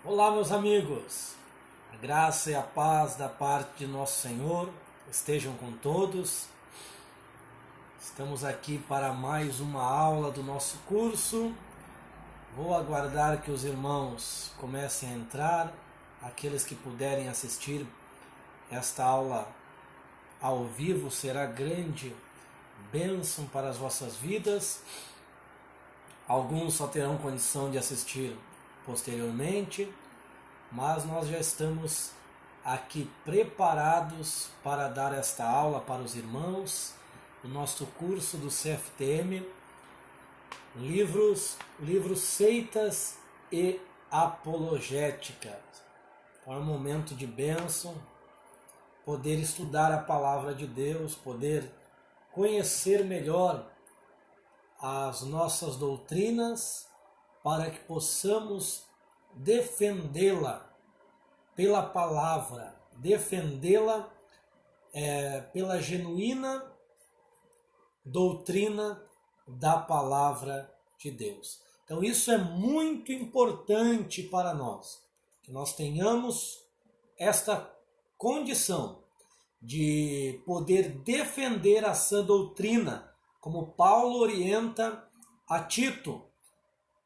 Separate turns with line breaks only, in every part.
Olá, meus amigos, a graça e a paz da parte de nosso Senhor estejam com todos. Estamos aqui para mais uma aula do nosso curso. Vou aguardar que os irmãos comecem a entrar, aqueles que puderem assistir esta aula ao vivo será grande bênção para as vossas vidas. Alguns só terão condição de assistir posteriormente, mas nós já estamos aqui preparados para dar esta aula para os irmãos, o nosso curso do CFTM, livros Seitas e Apologética. É um momento de bênção, poder estudar a palavra de Deus, poder conhecer melhor as nossas doutrinas, para que possamos defendê-la pela palavra, defendê-la pela genuína doutrina da palavra de Deus. Então isso é muito importante para nós, que nós tenhamos esta condição de poder defender a sã doutrina, como Paulo orienta a Tito,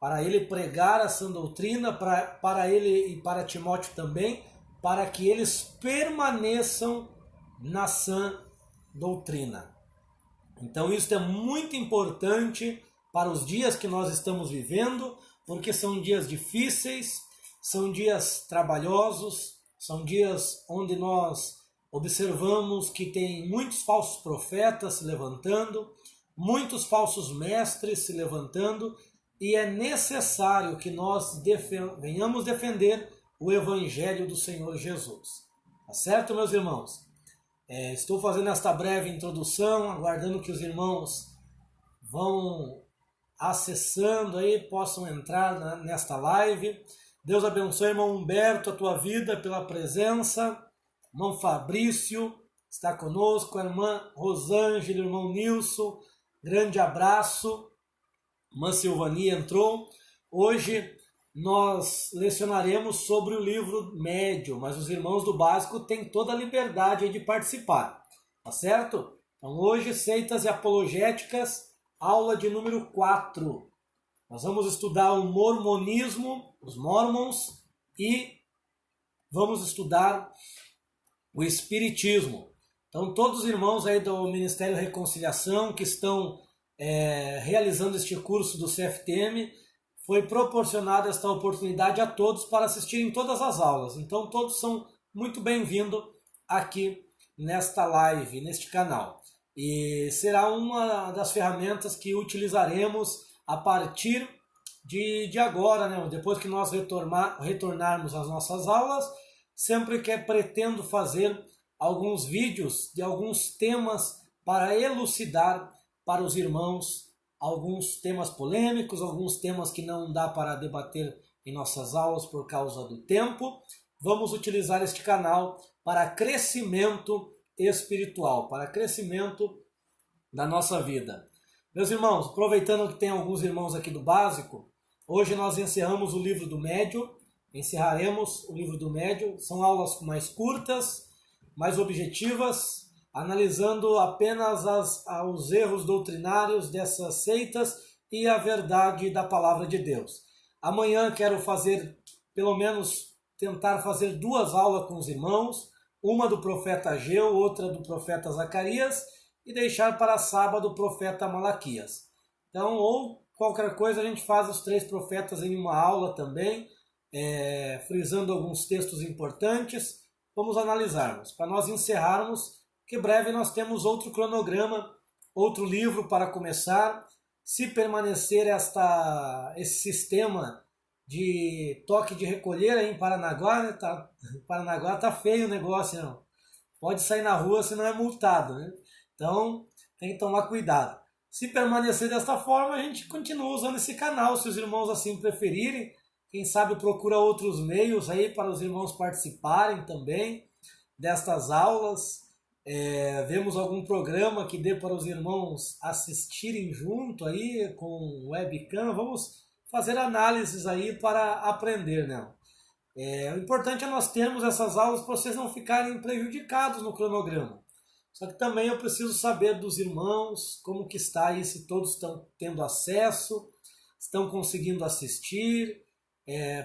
para ele pregar a sã doutrina, para ele e para Timóteo também, para que eles permaneçam na sã doutrina. Então isso é muito importante para os dias que nós estamos vivendo, porque são dias difíceis, são dias trabalhosos, são dias onde nós observamos que tem muitos falsos profetas se levantando, muitos falsos mestres se levantando, e é necessário que nós venhamos defender o Evangelho do Senhor Jesus. Tá certo, meus irmãos? Estou fazendo esta breve introdução, aguardando que os irmãos vão acessando aí, possam entrar nesta live. Deus abençoe, irmão Humberto, a tua vida pela presença. Irmão Fabrício está conosco, a irmã Rosângela, irmão Nilson, grande abraço. Irmã Silvania entrou. Hoje nós lecionaremos sobre o livro médio, mas os irmãos do básico têm toda a liberdade de participar, tá certo? Então hoje, Seitas e Apologéticas, aula de número 4. Nós vamos estudar o mormonismo, os mormons, e vamos estudar o espiritismo. Então todos os irmãos aí do Ministério Reconciliação que estão realizando este curso do CFTM, foi proporcionada esta oportunidade a todos para assistirem todas as aulas. Então todos são muito bem-vindos aqui nesta live, neste canal. E será uma das ferramentas que utilizaremos a partir de agora, né? Depois que nós retornarmos às nossas aulas, sempre que pretendo fazer alguns vídeos de alguns temas para elucidar para os irmãos alguns temas polêmicos, alguns temas que não dá para debater em nossas aulas por causa do tempo. Vamos utilizar este canal para crescimento espiritual, para crescimento da nossa vida. Meus irmãos, aproveitando que tem alguns irmãos aqui do básico, hoje nós encerramos o livro do médio, encerraremos o livro do médio, são aulas mais curtas, mais objetivas, analisando apenas os erros doutrinários dessas seitas e a verdade da palavra de Deus. Amanhã quero fazer, pelo menos, tentar fazer 2 aulas com os irmãos, uma do profeta Ageu, outra do profeta Zacarias, e deixar para sábado o profeta Malaquias. Então, ou qualquer coisa, a gente faz os 3 profetas em uma aula também, frisando alguns textos importantes. Vamos analisarmos, para nós encerrarmos, que breve nós temos outro cronograma, outro livro para começar. Se permanecer esse sistema de toque de recolher aí em Paranaguá, né? Paranaguá tá feio o negócio, não. Pode sair na rua se não é multado, né? Então tem que tomar cuidado. Se permanecer desta forma, a gente continua usando esse canal, se os irmãos assim preferirem. Quem sabe procura outros meios aí para os irmãos participarem também destas aulas. Vemos algum programa que dê para os irmãos assistirem junto aí com webcam. Vamos fazer análises aí para aprender, né? O importante é nós termos essas aulas para vocês não ficarem prejudicados no cronograma. Só que também eu preciso saber dos irmãos como que está aí, se todos estão tendo acesso, estão conseguindo assistir,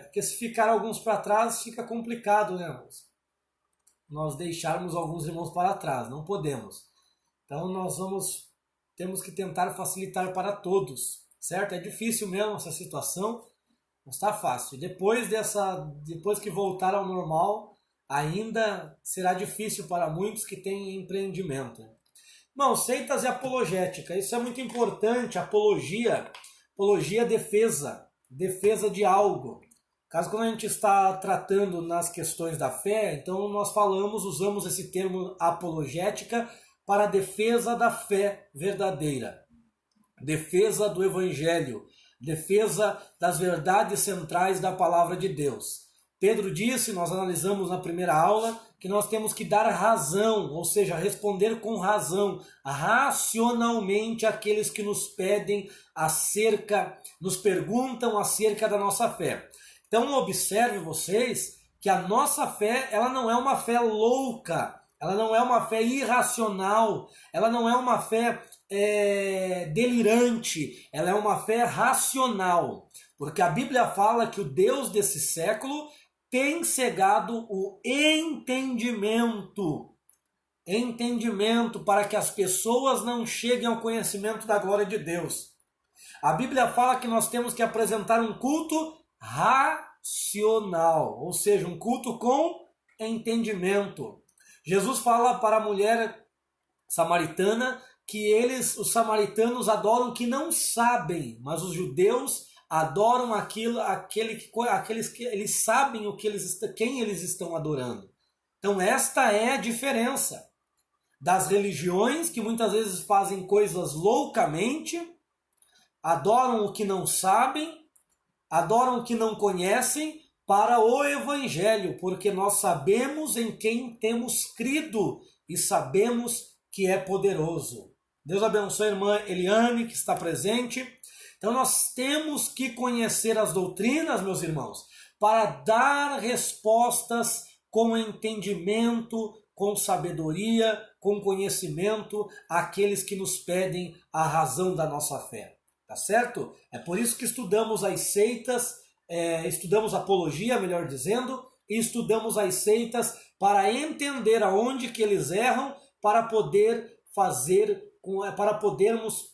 porque se ficar alguns para trás fica complicado, né, irmãos? Nós deixarmos alguns irmãos para trás, não podemos. Então temos que tentar facilitar para todos, certo? É difícil mesmo essa situação, não está fácil. Depois que voltar ao normal, ainda será difícil para muitos que têm empreendimento. Não, seitas e apologética, isso é muito importante. Apologia é defesa de algo. Caso quando a gente está tratando nas questões da fé, então nós usamos esse termo apologética para a defesa da fé verdadeira, defesa do evangelho, defesa das verdades centrais da palavra de Deus. Pedro disse, nós analisamos na primeira aula, que nós temos que dar razão, ou seja, responder com razão, racionalmente àqueles que nos perguntam acerca da nossa fé. Então observe vocês que a nossa fé, ela não é uma fé louca, ela não é uma fé irracional, ela não é uma fé delirante, ela é uma fé racional. Porque a Bíblia fala que o Deus desse século tem cegado o entendimento para que as pessoas não cheguem ao conhecimento da glória de Deus. A Bíblia fala que nós temos que apresentar um culto racional, ou seja, um culto com entendimento. Jesus fala para a mulher samaritana que os samaritanos adoram que não sabem, mas os judeus adoram aqueles que eles sabem quem eles estão adorando. Então esta é a diferença das religiões que muitas vezes fazem coisas loucamente, adoram o que não sabem, adoram o que não conhecem, para o evangelho, porque nós sabemos em quem temos crido e sabemos que é poderoso. Deus abençoe a irmã Eliane, que está presente. Então nós temos que conhecer as doutrinas, meus irmãos, para dar respostas com entendimento, com sabedoria, com conhecimento àqueles que nos pedem a razão da nossa fé. Tá certo? É por isso que estudamos as seitas, estudamos apologia, melhor dizendo, e estudamos as seitas para entender aonde que eles erram, para podermos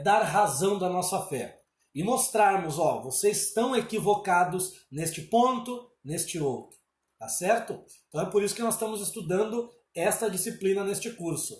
dar razão da nossa fé e mostrarmos, vocês estão equivocados neste ponto, neste outro, tá certo? Então é por isso que nós estamos estudando esta disciplina neste curso.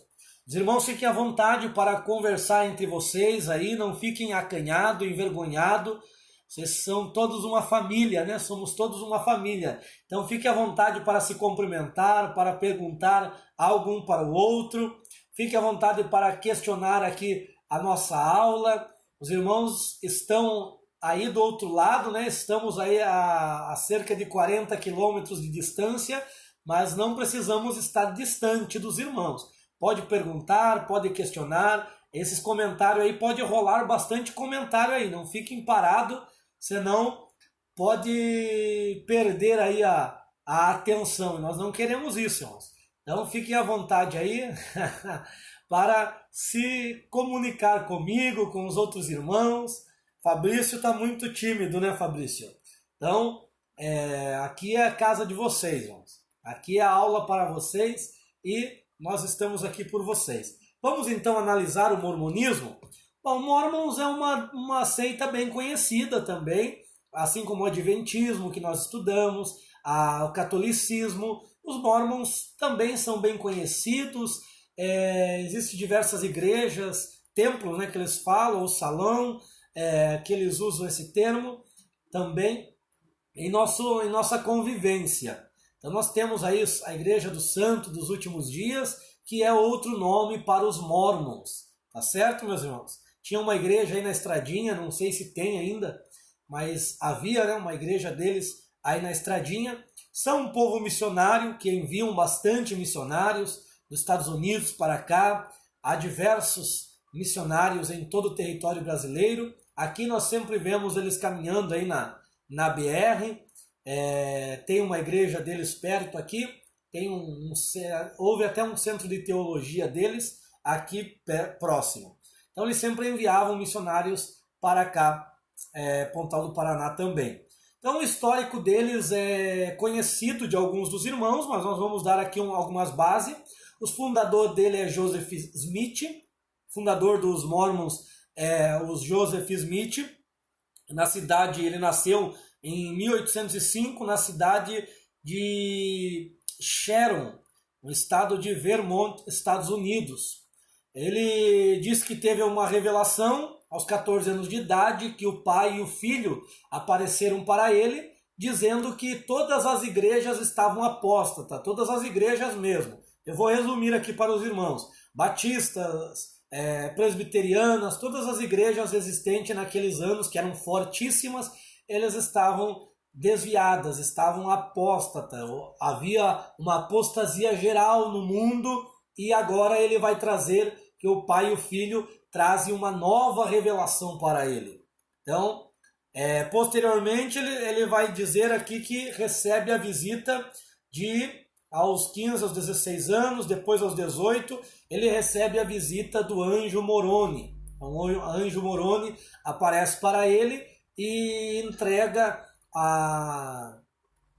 Os irmãos fiquem à vontade para conversar entre vocês aí, não fiquem acanhados, envergonhados. Vocês são todos uma família, né? Somos todos uma família. Então fique à vontade para se cumprimentar, para perguntar algo um para o outro. Fique à vontade para questionar aqui a nossa aula. Os irmãos estão aí do outro lado, né? Estamos aí a cerca de 40 quilômetros de distância, mas não precisamos estar distante dos irmãos. Pode perguntar, pode questionar. Esses comentários aí, pode rolar bastante comentário aí. Não fiquem parados, senão pode perder aí a atenção. Nós não queremos isso, irmãos. Então fiquem à vontade aí para se comunicar comigo, com os outros irmãos. Fabrício está muito tímido, né, Fabrício? Então, aqui é a casa de vocês, irmãos. Aqui é a aula para vocês e nós estamos aqui por vocês. Vamos então analisar o mormonismo? Bom, o Mormons é uma seita bem conhecida também, assim como o Adventismo que nós estudamos, o catolicismo. Os Mormons também são bem conhecidos, existem diversas igrejas, templos, né, que eles falam, o salão, que eles usam esse termo também em nossa convivência. Então nós temos aí a Igreja do Santo dos Últimos Dias, que é outro nome para os Mormons, tá certo, meus irmãos? Tinha uma igreja aí na Estradinha, não sei se tem ainda, mas havia, né, uma igreja deles aí na Estradinha. São um povo missionário que enviam bastante missionários dos Estados Unidos para cá. Há diversos missionários em todo o território brasileiro. Aqui nós sempre vemos eles caminhando aí na BR. tem uma igreja deles perto aqui, houve até um centro de teologia deles aqui próximo. Então eles sempre enviavam missionários para cá, Pontal do Paraná também. Então o histórico deles é conhecido de alguns dos irmãos, mas nós vamos dar aqui algumas bases. O fundador dele é Joseph Smith, fundador dos Mormons é o Joseph Smith. Ele nasceu em 1805 na cidade de Sharon, no estado de Vermont, Estados Unidos. Ele disse que teve uma revelação aos 14 anos de idade, que o pai e o filho apareceram para ele, dizendo que todas as igrejas estavam apóstatas, todas as igrejas mesmo. Eu vou resumir aqui para os irmãos. Batistas, presbiterianas, todas as igrejas existentes naqueles anos, que eram fortíssimas, elas estavam desviadas, estavam apóstatas. Havia uma apostasia geral no mundo, e agora ele vai trazer que o pai e o filho trazem uma nova revelação para ele. Então, posteriormente, ele vai dizer aqui que recebe a visita aos 15, aos 16 anos, depois aos 18, ele recebe a visita do anjo Moroni. O anjo Moroni aparece para ele e entrega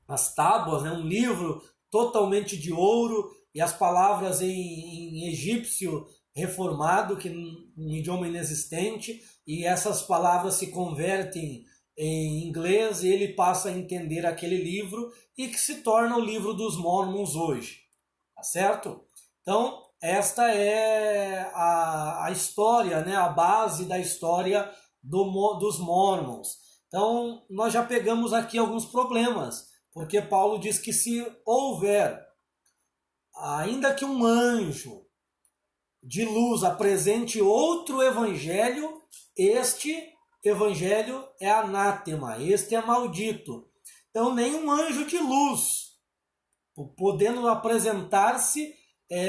as tábuas, um livro totalmente de ouro, e as palavras em egípcio reformado, que um idioma inexistente, e essas palavras se convertem em inglês, e ele passa a entender aquele livro, e que se torna o livro dos Mormons hoje, tá certo? Então, esta é a história, a base da história dos Mormons. Então, nós já pegamos aqui alguns problemas, porque Paulo diz que se houver, ainda que um anjo de luz apresente outro evangelho, este evangelho é anátema, este é maldito. Então, nenhum anjo de luz, podendo apresentar-se,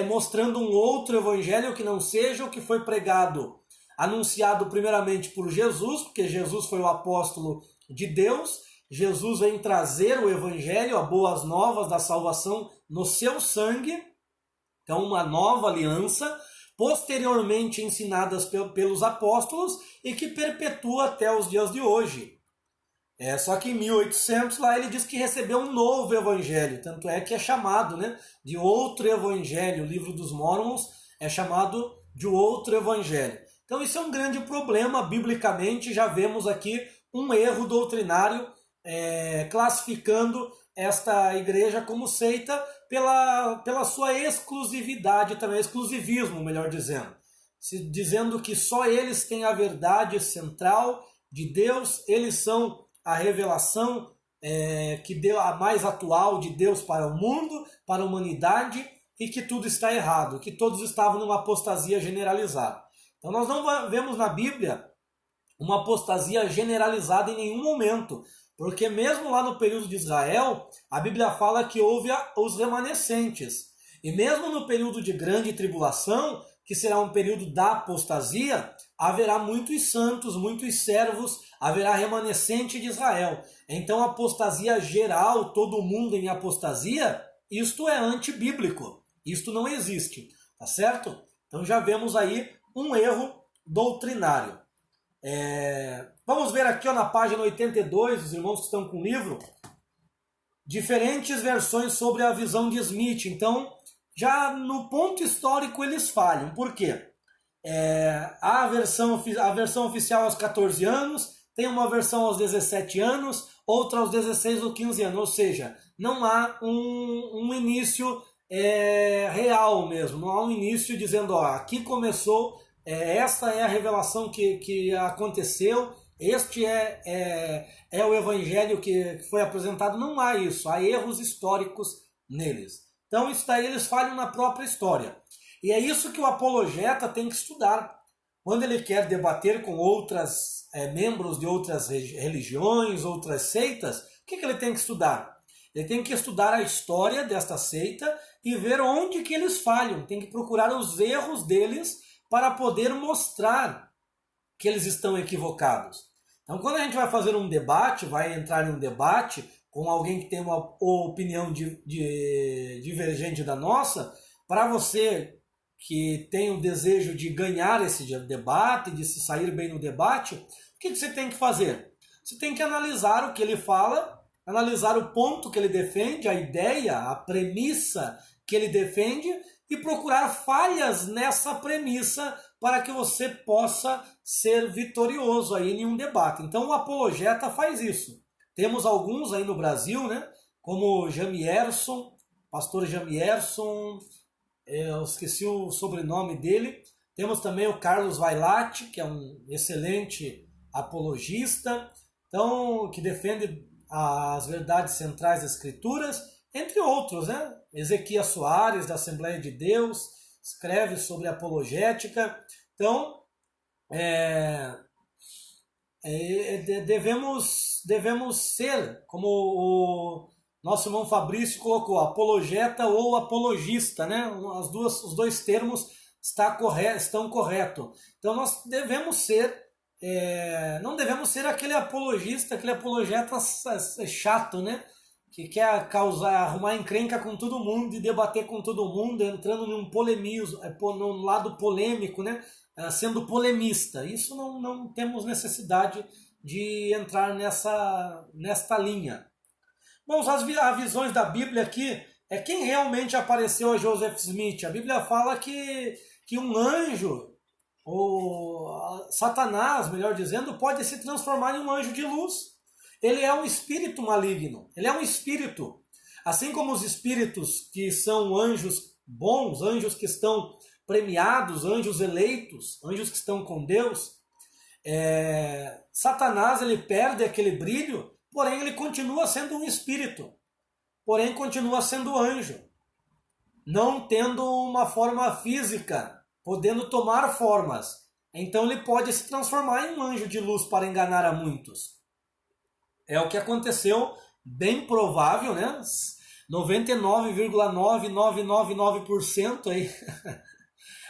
mostrando um outro evangelho que não seja o que foi pregado, anunciado primeiramente por Jesus, porque Jesus foi o apóstolo de Deus. Jesus vem trazer o evangelho, as boas novas da salvação no seu sangue. Então, uma nova aliança, posteriormente ensinadas pelos apóstolos e que perpetua até os dias de hoje. Só que em 1800 lá ele diz que recebeu um novo evangelho, tanto é que é chamado de outro evangelho. O livro dos Mormons é chamado de outro evangelho. Então isso é um grande problema, biblicamente já vemos aqui um erro doutrinário, classificando esta igreja como seita pela sua exclusividade também, exclusivismo, melhor dizendo. Dizendo que só eles têm a verdade central de Deus, eles são a revelação que deu a mais atual de Deus para o mundo, para a humanidade, e que tudo está errado, que todos estavam numa apostasia generalizada. Então nós não vemos na Bíblia uma apostasia generalizada em nenhum momento, porque mesmo lá no período de Israel, a Bíblia fala que houve os remanescentes. E mesmo no período de grande tribulação, que será um período da apostasia, haverá muitos santos, muitos servos, haverá remanescente de Israel. Então, apostasia geral, todo mundo em apostasia, isto é antibíblico. Isto não existe, tá certo? Então já vemos aí um erro doutrinário. Vamos ver aqui na página 82, os irmãos que estão com o livro, diferentes versões sobre a visão de Smith. Então, já no ponto histórico eles falham. Por quê? A versão oficial aos 14 anos, tem uma versão aos 17 anos, outra aos 16 ou 15 anos. Ou seja, não há um início real mesmo. Não há um início dizendo, aqui começou, esta é a revelação que aconteceu, este é o evangelho que foi apresentado. Não há isso, há erros históricos neles. Então isso daí eles falham na própria história. E é isso que o apologeta tem que estudar. Quando ele quer debater com membros de outras religiões, outras seitas, o que ele tem que estudar? Ele tem que estudar a história desta seita e ver onde que eles falham. Tem que procurar os erros deles para poder mostrar que eles estão equivocados. Então, quando a gente vai fazer um debate, vai entrar em um debate com alguém que tem uma opinião divergente da nossa, para você que tem o desejo de ganhar esse debate, de se sair bem no debate, o que você tem que fazer? Você tem que analisar o que ele fala, analisar o ponto que ele defende, a ideia, a premissa que ele defende e procurar falhas nessa premissa para que você possa ser vitorioso aí em um debate. Então o apologeta faz isso. Temos alguns aí no Brasil, né? Como Jamierson, pastor Jamierson, eu esqueci o sobrenome dele. Temos também o Carlos Vailate, que é um excelente apologista, então, que defende as verdades centrais das Escrituras, entre outros, né? Ezequias Soares, da Assembleia de Deus, escreve sobre apologética. Então, devemos ser, como o nosso irmão Fabrício colocou, apologeta ou apologista, né? Os dois termos estão corretos. Então nós devemos ser, não devemos ser aquele apologista, aquele apologeta chato, né? Que quer arrumar encrenca com todo mundo e debater com todo mundo, entrando num polemismo, num lado polêmico, né? Sendo polemista. Isso não temos necessidade de entrar nesta linha. Bom, as visões da Bíblia aqui é quem realmente apareceu a Joseph Smith. A Bíblia fala que um anjo, ou Satanás, melhor dizendo, pode se transformar em um anjo de luz. Ele é um espírito maligno, ele é um espírito. Assim como os espíritos que são anjos bons, anjos que estão premiados, anjos eleitos, anjos que estão com Deus, Satanás ele perde aquele brilho, porém ele continua sendo um espírito, porém continua sendo anjo, não tendo uma forma física, podendo tomar formas. Então ele pode se transformar em um anjo de luz para enganar a muitos. É o que aconteceu, bem provável, né? 99,9999% aí,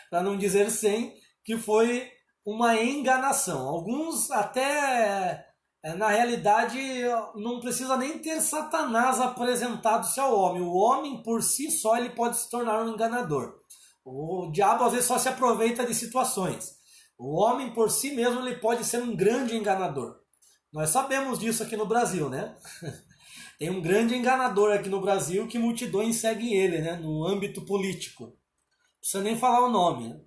para não dizer 100, que foi uma enganação. Alguns até, na realidade, não precisa nem ter Satanás apresentado-se ao homem. O homem, por si só, ele pode se tornar um enganador. O diabo, às vezes, só se aproveita de situações. O homem, por si mesmo, ele pode ser um grande enganador. Nós sabemos disso aqui no Brasil, né? Tem um grande enganador aqui no Brasil que multidões seguem ele, né? No âmbito político. Não precisa nem falar o nome, né?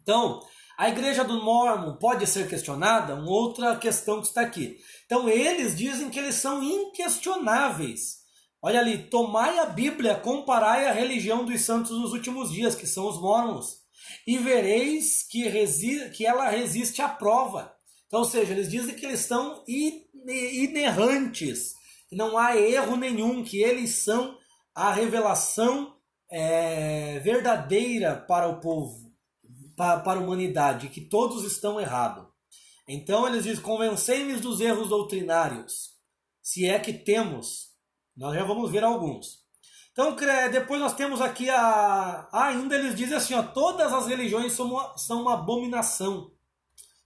Então, a igreja do Mórmon pode ser questionada? Uma outra questão que está aqui. Então, eles dizem que eles são inquestionáveis. Olha ali, tomai a Bíblia, comparai a religião dos santos dos últimos dias, que são os Mórmons, e vereis que ela resiste à prova. Então, ou seja, eles dizem que eles são inerrantes, que não há erro nenhum, que eles são a revelação verdadeira para o povo, para a humanidade, que todos estão errados. Então eles dizem, convencei-nos dos erros doutrinários, se é que temos. Nós já vamos ver alguns. Então depois nós temos aqui, ainda eles dizem assim, todas as religiões são uma abominação.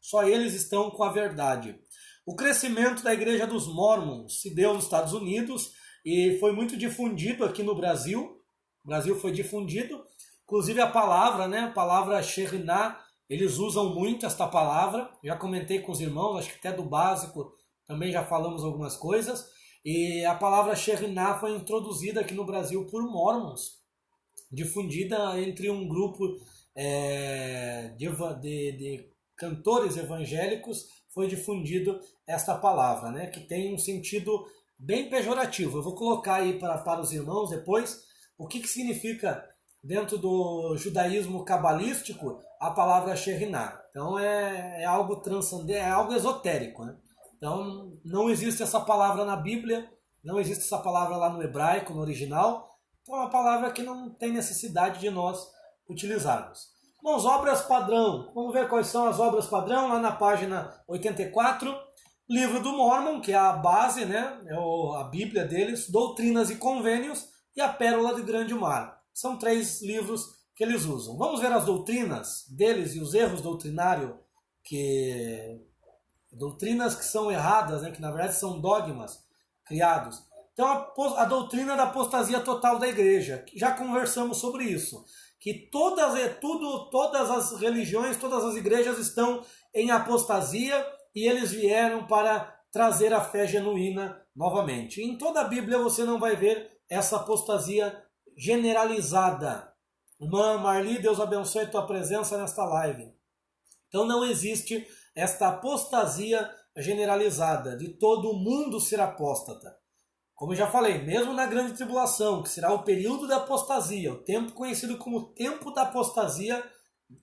Só eles estão com a verdade. O crescimento da Igreja dos Mórmons se deu nos Estados Unidos e foi muito difundido aqui no Brasil. O Brasil foi difundido. Inclusive a palavra, né? A palavra Shekhinah, eles usam muito esta palavra. Já comentei com os irmãos, acho que até do básico também já falamos algumas coisas. E a palavra Shekhinah foi introduzida aqui no Brasil por Mórmons. Difundida entre um grupo de cantores evangélicos, foi difundido esta palavra, né, que tem um sentido bem pejorativo. Eu vou colocar aí para os irmãos depois o que significa dentro do judaísmo cabalístico a palavra Shekhinah. Então é algo transcendente, é algo esotérico, né? Então não existe essa palavra na Bíblia, não existe essa palavra lá no hebraico, no original. Então é uma palavra que não tem necessidade de nós utilizarmos. Bom, as obras padrão. Vamos ver quais são as obras padrão lá na página 84. Livro do Mórmon, que é a base, né? É a Bíblia deles. Doutrinas e Convênios e a Pérola do Grande Mar. São 3 livros que eles usam. Vamos ver as doutrinas deles e os erros doutrinários, doutrinas que são erradas, né? Que na verdade são dogmas criados. Então a doutrina da apostasia total da igreja, já conversamos sobre isso, que todas as religiões, todas as igrejas estão em apostasia e eles vieram para trazer a fé genuína novamente. Em toda a Bíblia você não vai ver essa apostasia generalizada. Irmã Marli, Deus abençoe a tua presença nesta live. Então não existe esta apostasia generalizada de todo mundo ser apóstata. Como eu já falei, mesmo na grande tribulação, que será o período da apostasia, o tempo conhecido como tempo da apostasia,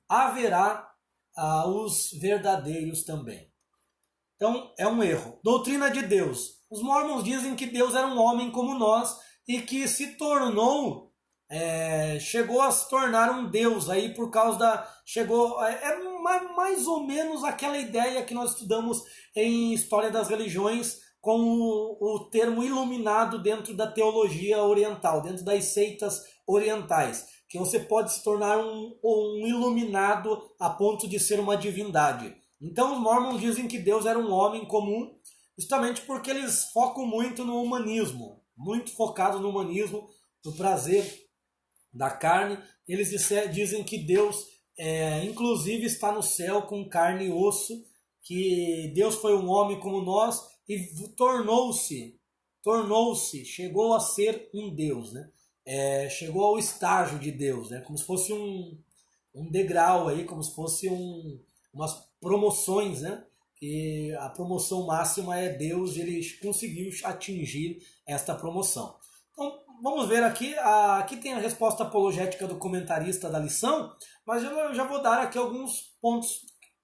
haverá os verdadeiros também. Então é um erro. Doutrina de Deus. Os mormons dizem que Deus era um homem como nós e que chegou a se tornar um Deus aí por causa mais ou menos aquela ideia que nós estudamos em História das Religiões com o termo iluminado dentro da teologia oriental, dentro das seitas orientais, que você pode se tornar um iluminado a ponto de ser uma divindade. Então os mormons dizem que Deus era um homem comum, justamente porque eles focam muito no humanismo, muito focado no humanismo, no prazer da carne. Eles dizem que Deus inclusive está no céu com carne e osso, que Deus foi um homem como nós e chegou a ser um Deus, né? Chegou ao estágio de Deus, né? Como se fosse um degrau aí, como se fosse umas promoções, né? E a promoção máxima é Deus, e ele conseguiu atingir esta promoção. Então, vamos ver aqui. Aqui tem a resposta apologética do comentarista da lição, mas eu já vou dar aqui alguns pontos,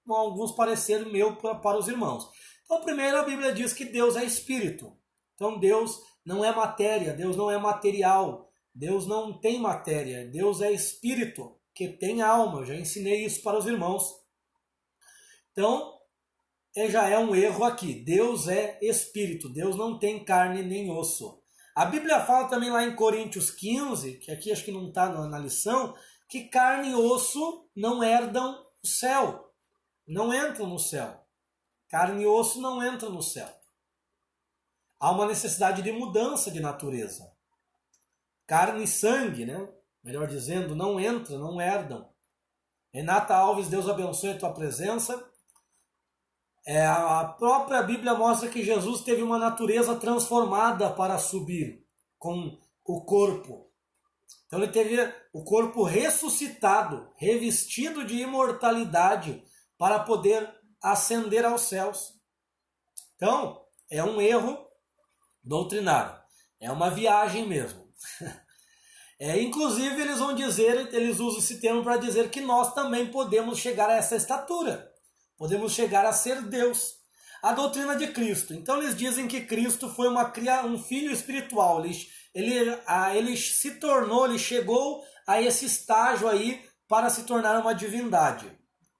alguns pareceres meus para os irmãos. Então, primeiro, a Bíblia diz que Deus é espírito. Então, Deus não é matéria, Deus não é material, Deus não tem matéria, Deus é espírito, que tem alma. Eu já ensinei isso para os irmãos. Então, já é um erro aqui. Deus é espírito, Deus não tem carne nem osso. A Bíblia fala também lá em Coríntios 15, que aqui acho que não está na lição, que carne e osso não herdam o céu, não entram no céu. Carne e osso não entram no céu. Há uma necessidade de mudança de natureza. Carne e sangue, né? Melhor dizendo, não entram, não herdam. Renata Alves, Deus abençoe a tua presença. A própria Bíblia mostra que Jesus teve uma natureza transformada para subir com o corpo. Então ele teve o corpo ressuscitado, revestido de imortalidade para poder ascender aos céus. Então, é um erro doutrinário. É uma viagem mesmo. Inclusive, eles usam esse termo para dizer que nós também podemos chegar a essa estatura. Podemos chegar a ser Deus. A doutrina de Cristo. Então, eles dizem que Cristo foi um filho espiritual. Ele chegou a esse estágio aí para se tornar uma divindade.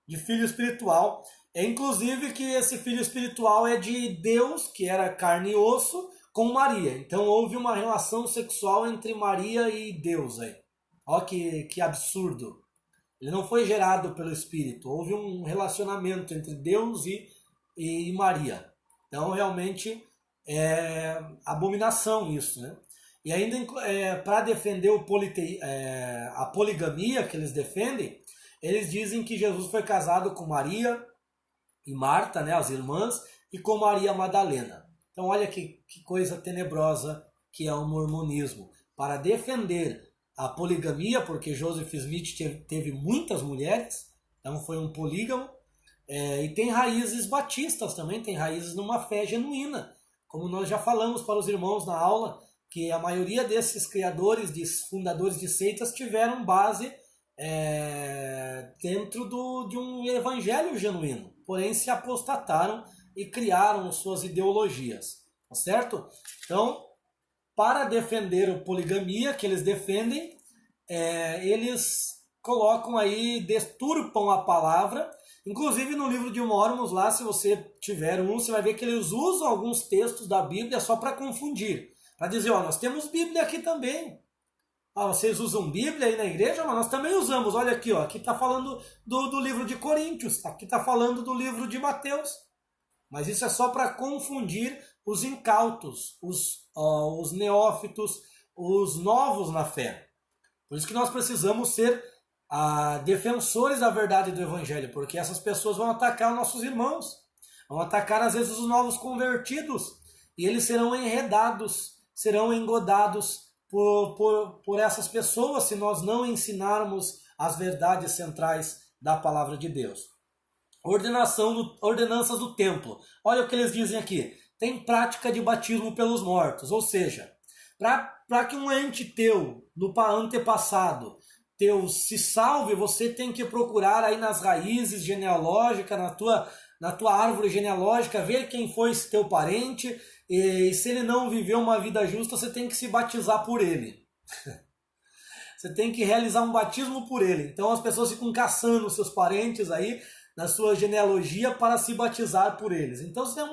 De filho espiritual. Inclusive que esse filho espiritual é de Deus, que era carne e osso, com Maria. Então houve uma relação sexual entre Maria e Deus aí. Olha que absurdo. Ele não foi gerado pelo Espírito. Houve um relacionamento entre Deus e Maria. Então realmente é abominação isso, né? E ainda para defender a poligamia que eles defendem, eles dizem que Jesus foi casado com Maria e Marta, né, as irmãs, e com Maria Madalena. Então olha que coisa tenebrosa que é o mormonismo. Para defender a poligamia, porque Joseph Smith teve muitas mulheres, então foi um polígamo, e tem raízes batistas também, tem raízes numa fé genuína. Como nós já falamos para os irmãos na aula, que a maioria desses fundadores de seitas tiveram base dentro de um evangelho genuíno, porém se apostataram e criaram suas ideologias, tá certo? Então, para defender a poligamia que eles defendem, eles colocam aí, deturpam a palavra. Inclusive no livro de Mormons lá, se você tiver você vai ver que eles usam alguns textos da Bíblia só para confundir, para dizer, nós temos Bíblia aqui também. Vocês usam Bíblia aí na igreja? Mas nós também usamos. Olha aqui, aqui está falando do livro de Coríntios, aqui está falando do livro de Mateus. Mas isso é só para confundir, os incautos, os neófitos, os novos na fé. Por isso que nós precisamos ser defensores da verdade do Evangelho, porque essas pessoas vão atacar os nossos irmãos, vão atacar às vezes os novos convertidos, e eles serão enredados, serão engodados por essas pessoas se nós não ensinarmos as verdades centrais da palavra de Deus. Ordenanças do templo. Olha o que eles dizem aqui. Tem prática de batismo pelos mortos, ou seja, para que um ente teu, do antepassado teu, se salve, você tem que procurar aí nas raízes genealógicas, na tua árvore genealógica, ver quem foi esse teu parente, e se ele não viveu uma vida justa, você tem que se batizar por ele. Você tem que realizar um batismo por ele. Então as pessoas ficam caçando seus parentes aí na sua genealogia para se batizar por eles. Então isso é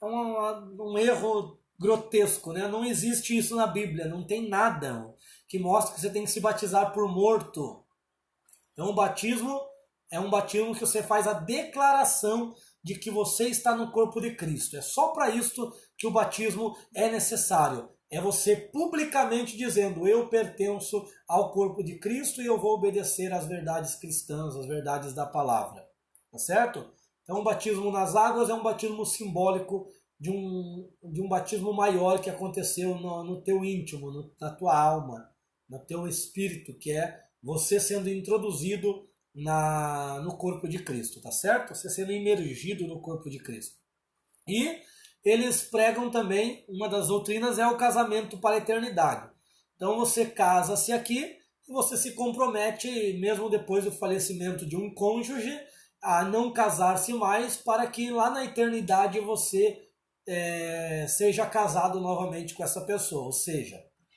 um erro grotesco, né? Não existe isso na Bíblia, não tem nada que mostre que você tem que se batizar por morto. Então o batismo é um batismo que você faz a declaração de que você está no corpo de Cristo. É só para isso que o batismo é necessário. É você publicamente dizendo: eu pertenço ao corpo de Cristo e eu vou obedecer às verdades cristãs, às verdades da palavra. Tá certo? Então o batismo nas águas é um batismo simbólico de um batismo maior que aconteceu no teu íntimo, na tua alma, no teu espírito, que é você sendo introduzido no corpo de Cristo, tá certo? Você sendo imergido no corpo de Cristo. E eles pregam também, uma das doutrinas é o casamento para a eternidade. Então você casa-se aqui e você se compromete, mesmo depois do falecimento de um cônjuge, a não casar-se mais, para que lá na eternidade você seja casado novamente com essa pessoa.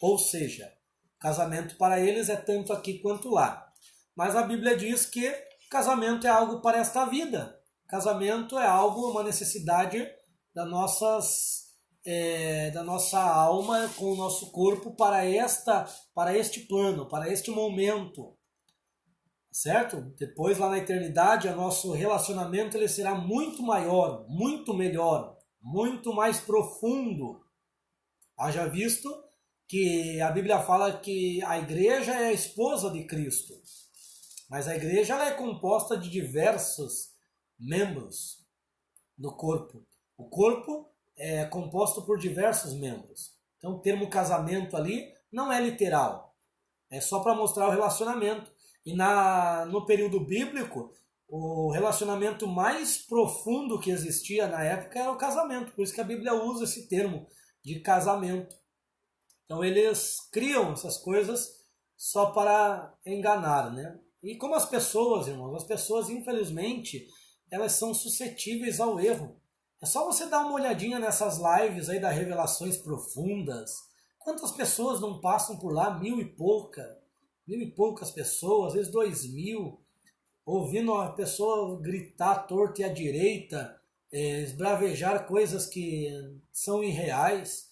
Ou seja, casamento para eles é tanto aqui quanto lá. Mas a Bíblia diz que casamento é algo para esta vida. Casamento é algo, uma necessidade da nossa alma com o nosso corpo para este plano, para este momento. Certo? Depois, lá na eternidade, o nosso relacionamento ele será muito maior, muito melhor, muito mais profundo. Haja visto que a Bíblia fala que a igreja é a esposa de Cristo. Mas a igreja ela é composta de diversos membros do corpo. O corpo é composto por diversos membros. Então o termo casamento ali não é literal. É só para mostrar o relacionamento. E no período bíblico, o relacionamento mais profundo que existia na época era o casamento. Por isso que a Bíblia usa esse termo de casamento. Então eles criam essas coisas só para enganar, né? E como as pessoas, irmãos, as pessoas, infelizmente, elas são suscetíveis ao erro. É só você dar uma olhadinha nessas lives aí das revelações profundas. Quantas pessoas não passam por lá? Mil e poucas pessoas, às vezes 2.000, ouvindo a pessoa gritar à torta e à direita, esbravejar coisas que são irreais.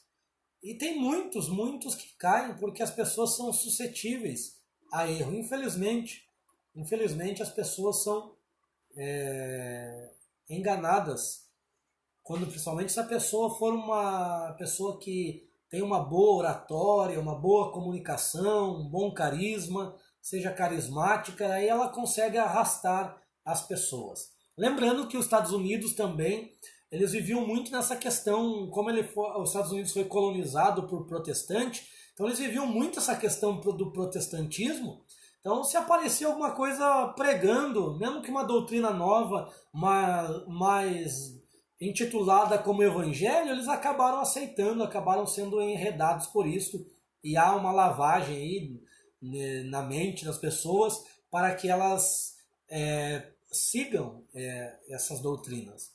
E tem muitos que caem porque as pessoas são suscetíveis a erro, infelizmente. Infelizmente as pessoas são enganadas, principalmente se a pessoa for uma pessoa que tem uma boa oratória, uma boa comunicação, um bom carisma, seja carismática, aí ela consegue arrastar as pessoas. Lembrando que os Estados Unidos também, eles viviam muito nessa questão, como os Estados Unidos foi colonizado por protestante, então eles viviam muito essa questão do protestantismo. Então, se aparecer alguma coisa pregando, mesmo que uma doutrina nova, mais intitulada como Evangelho, eles acabaram aceitando, acabaram sendo enredados por isso. E há uma lavagem aí na mente das pessoas para que elas sigam essas doutrinas.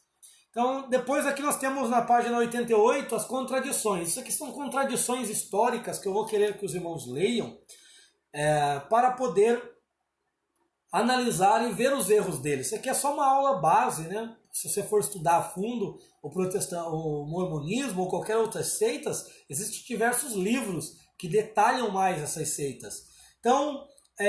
Então, depois aqui nós temos na página 88 as contradições. Isso aqui são contradições históricas que eu vou querer que os irmãos leiam, para poder analisar e ver os erros deles. Isso aqui é só uma aula base, né? Se você for estudar a fundo o mormonismo ou qualquer outras seitas, existem diversos livros que detalham mais essas seitas. Então,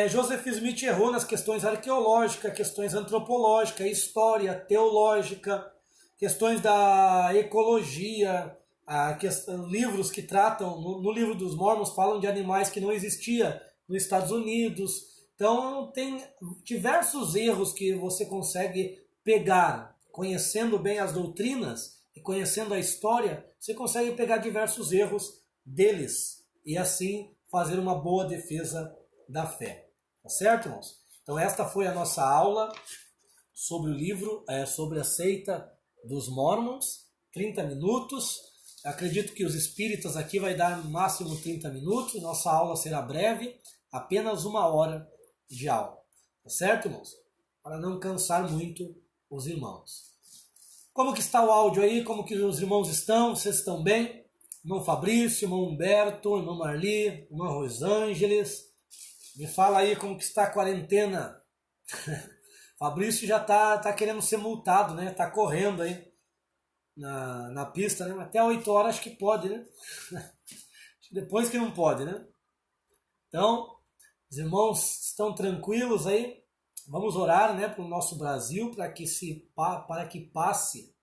Joseph Smith errou nas questões arqueológicas, questões antropológicas, história, teológica. questões da ecologia, livros que tratam, no livro dos Mormons falam de animais que não existiam nos Estados Unidos. Então tem diversos erros que você consegue pegar, conhecendo bem as doutrinas e conhecendo a história, você consegue pegar diversos erros deles e assim fazer uma boa defesa da fé. Tá certo, irmãos? Então esta foi a nossa aula sobre o livro, sobre a seita dos Mormons, 30 minutos. Acredito que os espíritas aqui vai dar no máximo 30 minutos. Nossa aula será breve, apenas 1 hora de aula. Tá certo, irmãos? Para não cansar muito os irmãos. Como que está o áudio aí? Como que os irmãos estão? Vocês estão bem? Irmão Fabrício, irmão Humberto, irmão Marli, irmã Rosângeles. Me fala aí como que está a quarentena. Fabrício já tá querendo ser multado, né? Tá correndo aí na pista, né? Até 8 horas acho que pode, né? Depois que não pode, né? Então, os irmãos estão tranquilos aí? Vamos orar, né, para o nosso Brasil, para que passe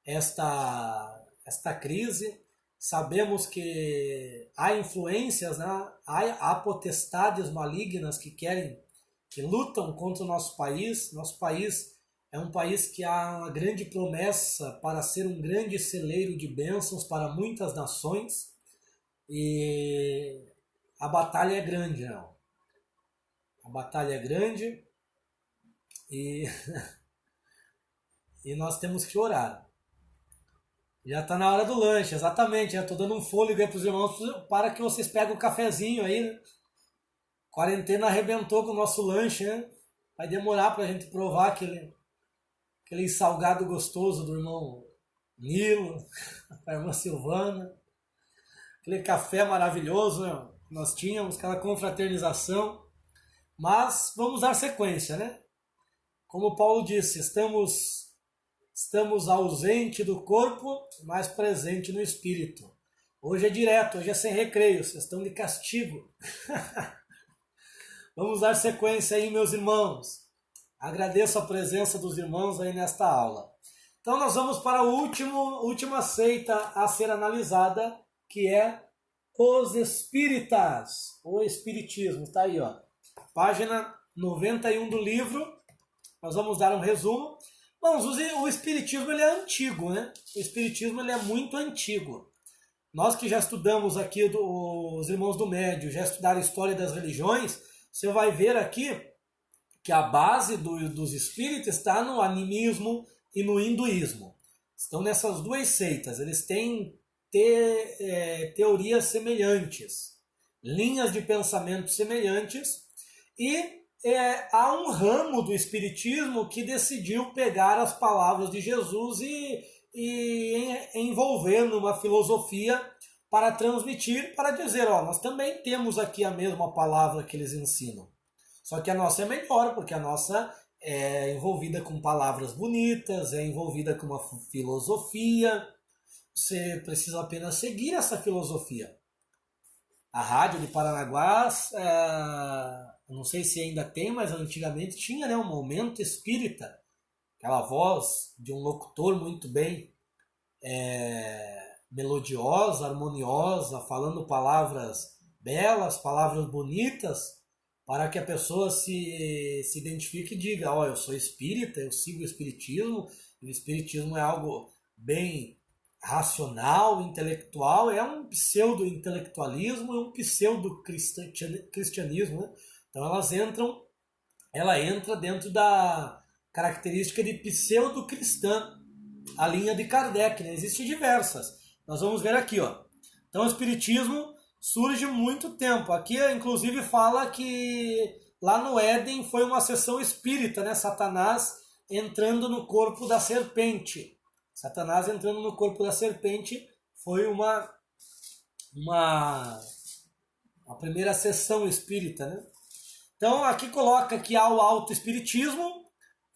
esta crise. Sabemos que há influências, né? Há potestades malignas que lutam contra o nosso país. Nosso país é um país que há uma grande promessa para ser um grande celeiro de bênçãos para muitas nações. E a batalha é grande, não? A batalha é grande e, e nós temos que orar. Já está na hora do lanche, exatamente. Já estou dando um fôlego aí para os irmãos para que vocês peguem o cafezinho aí, né? Quarentena arrebentou com o nosso lanche, né? Vai demorar para a gente provar aquele salgado gostoso do irmão Nilo, da irmã Silvana. Aquele café maravilhoso, né? Nós tínhamos, aquela confraternização. Mas vamos dar sequência, né? Como Paulo disse, estamos ausente do corpo, mas presente no espírito. Hoje é direto, hoje é sem recreio, vocês estão de castigo. Vamos dar sequência aí, meus irmãos. Agradeço a presença dos irmãos aí nesta aula. Então nós vamos para a última seita a ser analisada, que é os espíritas. O espiritismo, está aí, ó. Página 91 do livro. Nós vamos dar um resumo. Bom, o espiritismo ele é antigo, né? O espiritismo ele é muito antigo. Nós que já estudamos aqui, os irmãos do médio, já estudaram a história das religiões, você vai ver aqui que a base dos espíritos está no animismo e no hinduísmo. Estão nessas duas seitas. Eles têm teorias semelhantes, linhas de pensamento semelhantes, e há um ramo do espiritismo que decidiu pegar as palavras de Jesus e envolver numa filosofia para transmitir, para dizer, ó, nós também temos aqui a mesma palavra que eles ensinam. Só que a nossa é melhor, porque a nossa é envolvida com palavras bonitas, é envolvida com uma filosofia. Você precisa apenas seguir essa filosofia. A rádio de Paranaguá, não sei se ainda tem, mas antigamente tinha, né, um momento espírita. Aquela voz de um locutor muito bem melodiosa, harmoniosa, falando palavras belas, palavras bonitas, para que a pessoa se identifique e diga, ó, eu sou espírita, eu sigo o espiritismo, e o espiritismo é algo bem racional, intelectual, é um pseudo-intelectualismo, é um pseudo-cristianismo, né? Então ela entra dentro da característica de pseudo-cristã, a linha de Kardec, né? Existem diversas. Nós vamos ver aqui, ó. Então o espiritismo surge muito tempo. Aqui inclusive fala que lá no Éden foi uma sessão espírita, né? Satanás entrando no corpo da serpente. Satanás entrando no corpo da serpente foi uma primeira sessão espírita, né? Então aqui coloca que há o autoespiritismo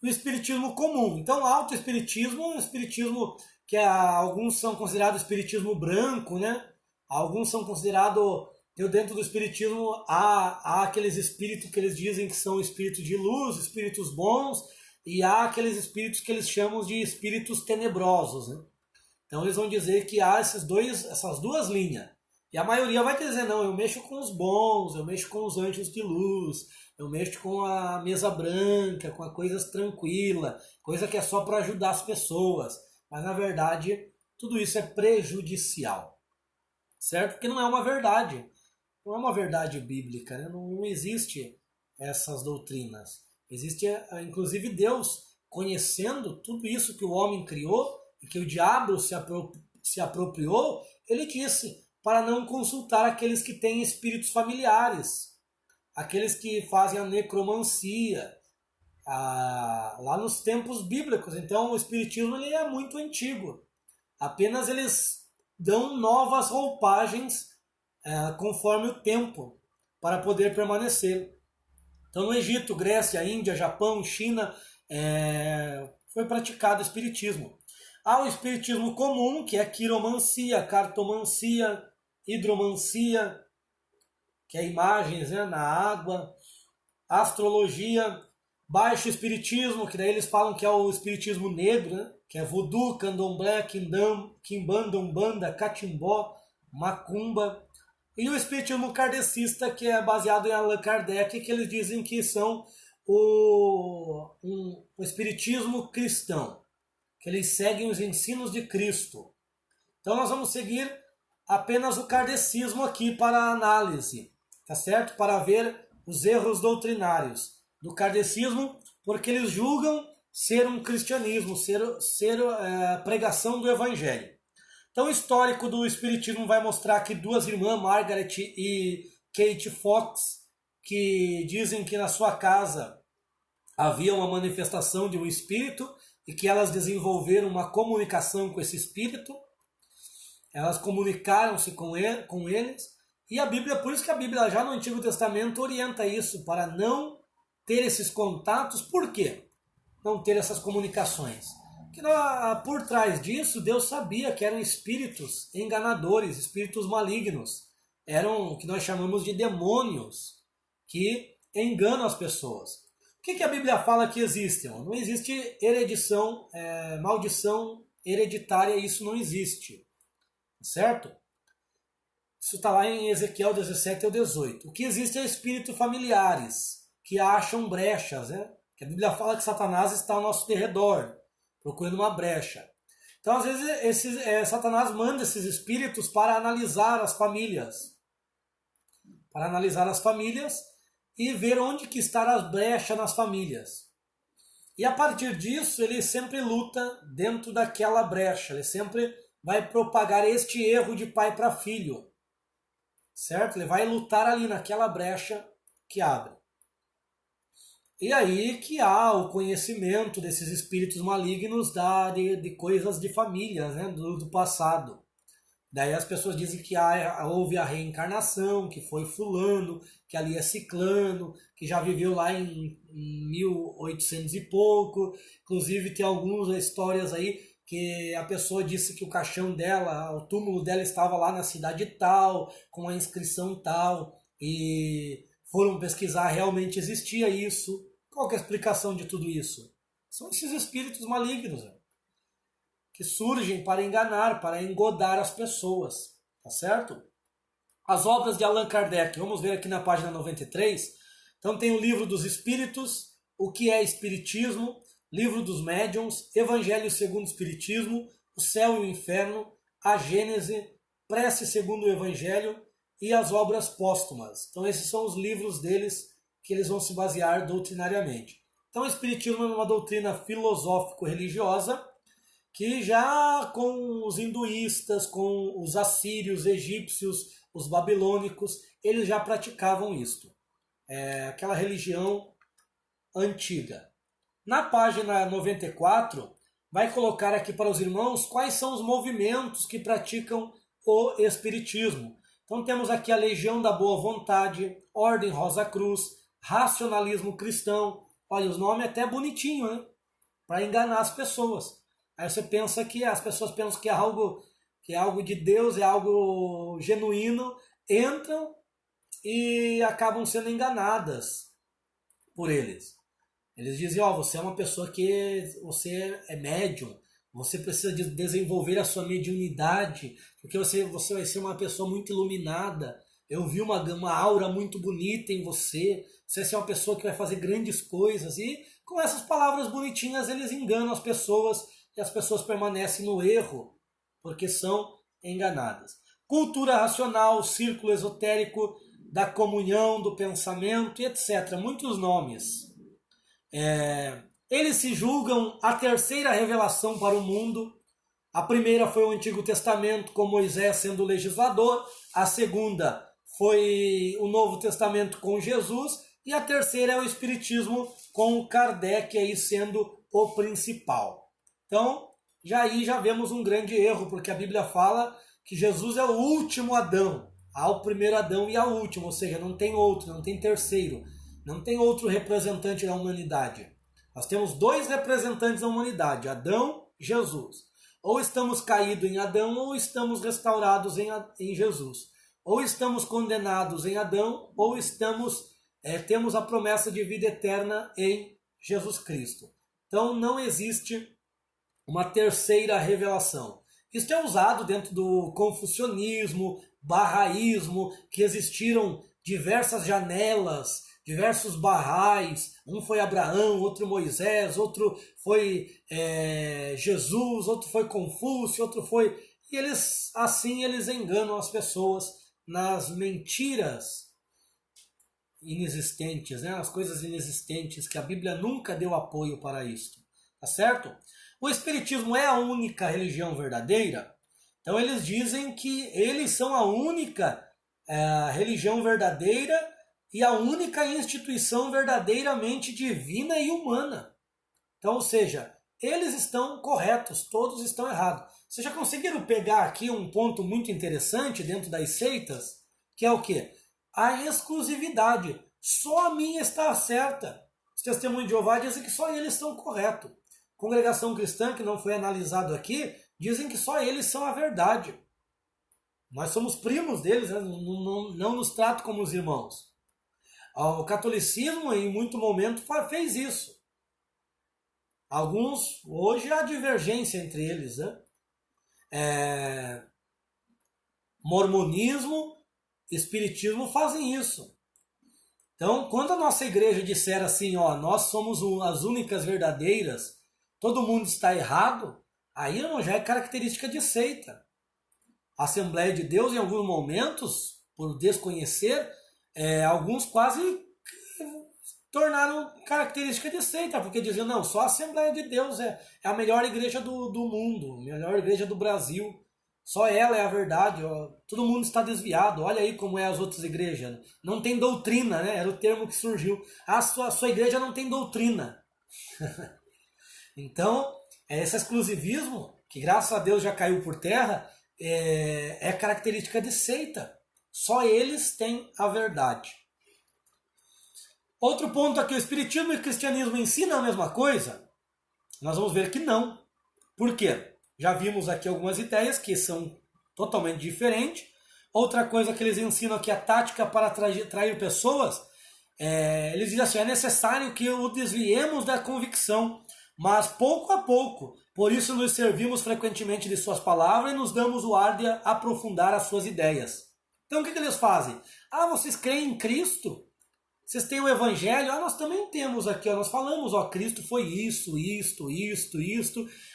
e o espiritismo comum. Então o autoespiritismo, o espiritismo que alguns são considerados espiritismo branco, né? Alguns são considerados, dentro do espiritismo há aqueles espíritos que eles dizem que são espíritos de luz, espíritos bons, e há aqueles espíritos que eles chamam de espíritos tenebrosos, né? Então eles vão dizer que há essas duas linhas. E a maioria vai dizer, não, eu mexo com os bons, eu mexo com os anjos de luz, eu mexo com a mesa branca, com as coisas tranquilas, coisa que é só para ajudar as pessoas. Mas na verdade, tudo isso é prejudicial, certo? Porque não é uma verdade. Não é uma verdade bíblica, né? Não existe essas doutrinas. Existe, inclusive, Deus conhecendo tudo isso que o homem criou e que o diabo se apropriou, ele disse para não consultar aqueles que têm espíritos familiares, aqueles que fazem a necromancia, lá nos tempos bíblicos. Então o espiritismo ele é muito antigo. Apenas eles dão novas roupagens conforme o tempo para poder permanecer. Então no Egito, Grécia, Índia, Japão, China, foi praticado o espiritismo. Há o espiritismo comum, que é quiromancia, cartomancia, hidromancia, que é imagens, né, na água, astrologia, baixo espiritismo, que daí eles falam que é o espiritismo negro, né, que é voodoo, candomblé, quimbanda, umbanda, catimbó, macumba, e o espiritismo kardecista, que é baseado em Allan Kardec, que eles dizem que são o espiritismo cristão, que eles seguem os ensinos de Cristo. Então nós vamos seguir apenas o kardecismo aqui para análise, tá certo? Para ver os erros doutrinários do kardecismo, porque eles julgam ser um cristianismo, ser pregação do evangelho. Então o histórico do espiritismo vai mostrar que duas irmãs, Margaret e Kate Fox, que dizem que na sua casa havia uma manifestação de um espírito e que elas desenvolveram uma comunicação com esse espírito. Elas comunicaram-se com eles. E a Bíblia, por isso que a Bíblia já no Antigo Testamento orienta isso, para não ter esses contatos. Por quê? Não ter essas comunicações. Porque por trás disso, Deus sabia que eram espíritos enganadores, espíritos malignos. Eram o que nós chamamos de demônios, que enganam as pessoas. O que a Bíblia fala que existe? Não existe maldição hereditária, isso não existe. Certo? Isso está lá em Ezequiel 17 ao 18. O que existe é espíritos familiares, que acham brechas, né? Que a Bíblia fala que Satanás está ao nosso derredor, procurando uma brecha. Então, às vezes, Satanás manda esses espíritos para analisar as famílias. Para analisar as famílias e ver onde que estão as brechas nas famílias. E a partir disso, ele sempre luta dentro daquela brecha. Ele sempre vai propagar este erro de pai para filho. Certo? Ele vai lutar ali naquela brecha que abre. E aí que há o conhecimento desses espíritos malignos de coisas de famílias, né, do passado. Daí as pessoas dizem que houve a reencarnação, que foi fulano, que ali é ciclano, que já viveu lá em 1800 e pouco. Inclusive tem algumas histórias aí que a pessoa disse que o caixão dela, o túmulo dela estava lá na cidade tal, com a inscrição tal, e foram pesquisar, realmente existia isso. Qual que é a explicação de tudo isso? São esses espíritos malignos, que surgem para enganar, para engodar as pessoas, tá certo? As obras de Allan Kardec, vamos ver aqui na página 93. Então tem o Livro dos Espíritos, O que é Espiritismo, Livro dos Médiuns, Evangelho segundo o Espiritismo, O Céu e o Inferno, A Gênese, Prece segundo o Evangelho e as obras póstumas. Então esses são os livros deles que eles vão se basear doutrinariamente. Então o Espiritismo é uma doutrina filosófico-religiosa que já com os hinduístas, com os assírios, egípcios, os babilônicos, eles já praticavam isto. Aquela religião antiga. Na página 94, vai colocar aqui para os irmãos quais são os movimentos que praticam o Espiritismo. Então temos aqui a Legião da Boa Vontade, Ordem Rosa Cruz, Racionalismo Cristão. Olha, os nomes até bonitinho, hein? Para enganar as pessoas. Aí você pensa que as pessoas pensam que é algo de Deus, é algo genuíno, entram e acabam sendo enganadas por eles. Eles dizem, ó, você é uma pessoa que você é médium, você precisa desenvolver a sua mediunidade, porque você vai ser uma pessoa muito iluminada. Eu vi uma aura muito bonita em você. Você vai ser uma pessoa que vai fazer grandes coisas. E com essas palavras bonitinhas eles enganam as pessoas e as pessoas permanecem no erro, porque são enganadas. Cultura racional, círculo esotérico da comunhão, do pensamento e etc. Muitos nomes. Eles se julgam a terceira revelação para o mundo. A primeira foi o Antigo Testamento, com Moisés sendo legislador. A segunda foi o Novo Testamento com Jesus. E a terceira é o Espiritismo, com Kardec aí sendo o principal. Então, já vemos um grande erro, porque a Bíblia fala que Jesus é o último Adão. Há o primeiro Adão e há o último, ou seja, não tem outro, não tem terceiro. Não tem outro representante da humanidade. Nós temos dois representantes da humanidade, Adão e Jesus. Ou estamos caídos em Adão, ou estamos restaurados em Jesus. Ou estamos condenados em Adão, ou temos a promessa de vida eterna em Jesus Cristo. Então não existe uma terceira revelação. Isso é usado dentro do confucionismo, bahaísmo, que existiram diversas janelas, diversos barrais, um foi Abraão, outro Moisés, outro foi Jesus, outro foi Confúcio, outro foi... E eles enganam as pessoas nas mentiras inexistentes, né? As coisas inexistentes, que a Bíblia nunca deu apoio para isso, tá certo? O Espiritismo é a única religião verdadeira, então eles dizem que eles são a única religião verdadeira e a única instituição verdadeiramente divina e humana. Então, ou seja, eles estão corretos, todos estão errados. Vocês já conseguiram pegar aqui um ponto muito interessante dentro das seitas, que é o quê? A exclusividade. Só a minha está certa. Os testemunhos de Jeová dizem que só eles estão corretos. Congregação cristã, que não foi analisado aqui, dizem que só eles são a verdade. Nós somos primos deles, né? Não nos tratam como os irmãos. O catolicismo, em muito momento, fez isso. Alguns, hoje há divergência entre eles, né? Mormonismo, espiritismo fazem isso. Então, quando a nossa igreja disser assim, ó, nós somos as únicas verdadeiras, todo mundo está errado, aí já é característica de seita. A Assembleia de Deus, em alguns momentos, por desconhecer, alguns quase tornaram característica de seita, porque diziam, não, só a Assembleia de Deus é a melhor igreja do mundo, a melhor igreja do Brasil. Só ela é a verdade, ó. Todo mundo está desviado, olha aí como é as outras igrejas. Não tem doutrina, né? Era o termo que surgiu. A sua igreja não tem doutrina. Então, esse exclusivismo, que graças a Deus já caiu por terra, é característica de seita. Só eles têm a verdade. Outro ponto aqui, o Espiritismo e o Cristianismo ensinam a mesma coisa? Nós vamos ver que não. Por quê? Já vimos aqui algumas ideias que são totalmente diferentes. Outra coisa que eles ensinam aqui, a tática para atrair pessoas, eles dizem assim, é necessário que o desviemos da convicção, mas pouco a pouco. Por isso nos servimos frequentemente de suas palavras e nos damos o ar de aprofundar as suas ideias. Então o que eles fazem? Ah, vocês creem em Cristo? Vocês têm o Evangelho? Ah, nós também temos aqui, ó, nós falamos, ó, Cristo foi isso, isto.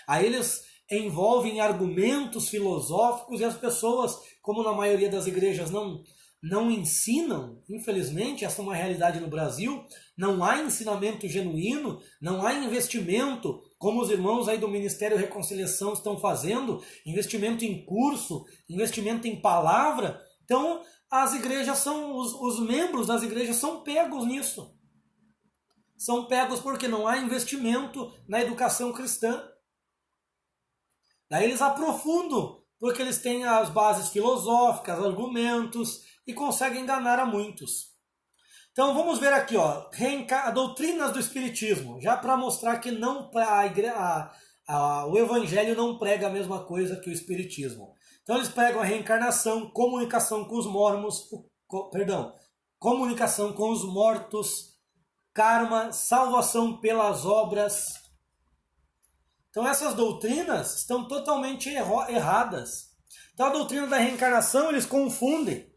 Aí eles envolvem argumentos filosóficos e as pessoas, como na maioria das igrejas não ensinam, infelizmente, essa é uma realidade no Brasil, não há ensinamento genuíno, não há investimento, como os irmãos aí do Ministério Reconciliação estão fazendo, investimento em curso, investimento em palavra. Então, as igrejas são, os membros das igrejas são pegos nisso. São pegos porque não há investimento na educação cristã. Daí eles aprofundam, porque eles têm as bases filosóficas, argumentos, e conseguem enganar a muitos. Então vamos ver aqui, ó, doutrinas do Espiritismo, já para mostrar que não o Evangelho não prega a mesma coisa que o Espiritismo. Então eles pregam a reencarnação, comunicação com os mortos, karma, salvação pelas obras. Então essas doutrinas estão totalmente erradas. Então a doutrina da reencarnação eles confundem.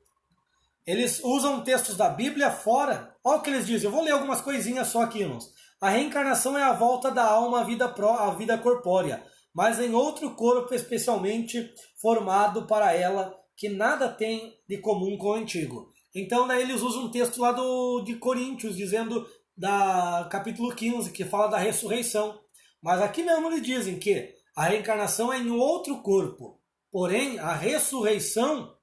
Eles usam textos da Bíblia fora. Olha o que eles dizem. Eu vou ler algumas coisinhas só aqui, irmãos. A reencarnação é a volta da alma à vida corpórea, mas em outro corpo especialmente formado para ela, que nada tem de comum com o antigo. Então daí eles usam um texto lá de Coríntios, dizendo capítulo 15, que fala da ressurreição. Mas aqui mesmo eles dizem que a reencarnação é em outro corpo. Porém, a ressurreição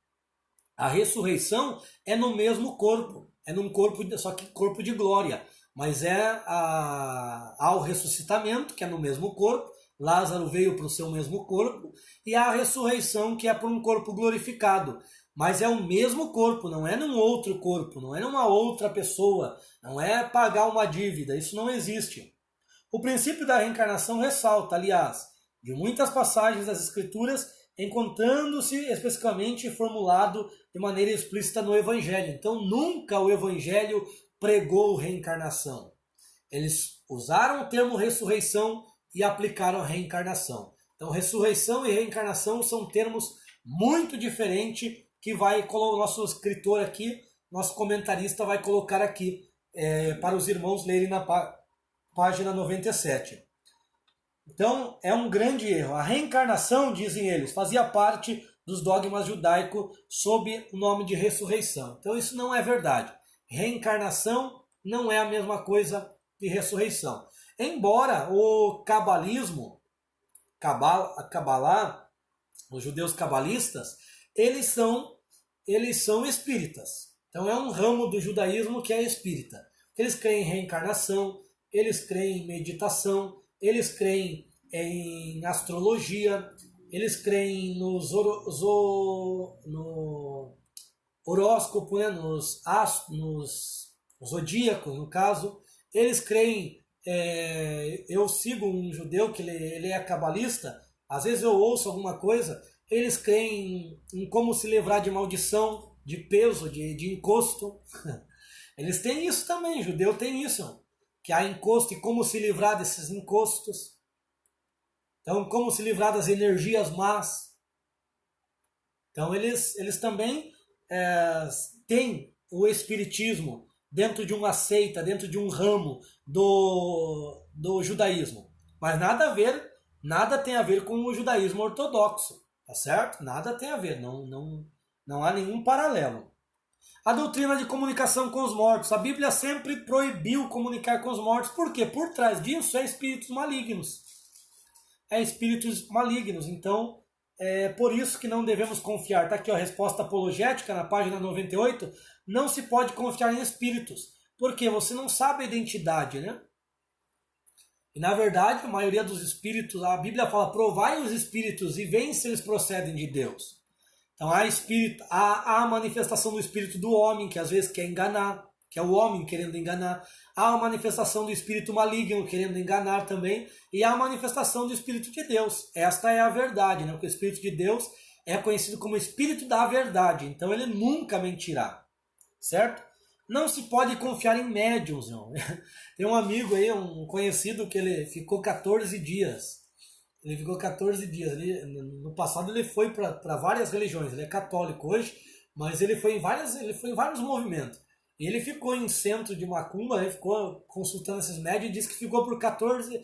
é no mesmo corpo. É num corpo, só que corpo de glória. Mas há o ressuscitamento, que é no mesmo corpo. Lázaro veio para o seu mesmo corpo. E há a ressurreição, que é para um corpo glorificado. Mas é o mesmo corpo, não é num outro corpo, não é numa outra pessoa. Não é pagar uma dívida, isso não existe. O princípio da reencarnação ressalta, aliás, de muitas passagens das Escrituras, encontrando-se especificamente formulado de maneira explícita no Evangelho. Então nunca o Evangelho pregou reencarnação. Eles usaram o termo ressurreição e aplicaram a reencarnação. Então ressurreição e reencarnação são termos muito diferentes que o nosso escritor aqui, nosso comentarista vai colocar aqui para os irmãos lerem na página 97. Então, é um grande erro. A reencarnação, dizem eles, fazia parte dos dogmas judaicos sob o nome de ressurreição. Então, isso não é verdade. Reencarnação não é a mesma coisa que ressurreição. Embora o cabalismo, a Kabbalah, os judeus cabalistas, eles são espíritas. Então, é um ramo do judaísmo que é espírita. Eles creem em reencarnação, eles creem em meditação, eles creem em astrologia, eles creem no horóscopo, né, nos zodíacos, no caso. Eles creem, eu sigo um judeu que ele é cabalista, às vezes eu ouço alguma coisa, eles creem em como se livrar de maldição, de peso, de encosto. Eles têm isso também, judeu tem isso, que há encosto e como se livrar desses encostos. Então, como se livrar das energias más. Então, eles também têm o espiritismo dentro de uma seita, dentro de um ramo do judaísmo. Mas nada tem a ver com o judaísmo ortodoxo, tá certo? Nada tem a ver, não há nenhum paralelo. A doutrina de comunicação com os mortos. A Bíblia sempre proibiu comunicar com os mortos. Por quê? Por trás disso é espíritos malignos. Então, é por isso que não devemos confiar. Está aqui a resposta apologética na página 98. Não se pode confiar em espíritos. Porque você não sabe a identidade, né? E na verdade, a maioria dos espíritos, a Bíblia fala, provai os espíritos e veem se eles procedem de Deus. Então há a manifestação do espírito do homem, que às vezes quer enganar, que é o homem querendo enganar. Há a manifestação do espírito maligno querendo enganar também. E há a manifestação do Espírito de Deus. Esta é a verdade, né? Porque o Espírito de Deus é conhecido como Espírito da verdade. Então ele nunca mentirá. Certo? Não se pode confiar em médiums, não. Tem um amigo aí, um conhecido, que ele ficou 14 dias. No passado ele foi para várias religiões. Ele é católico hoje, mas ele foi em vários movimentos. E ele ficou em centro de macumba, ele ficou consultando esses médios e disse que ficou por 14,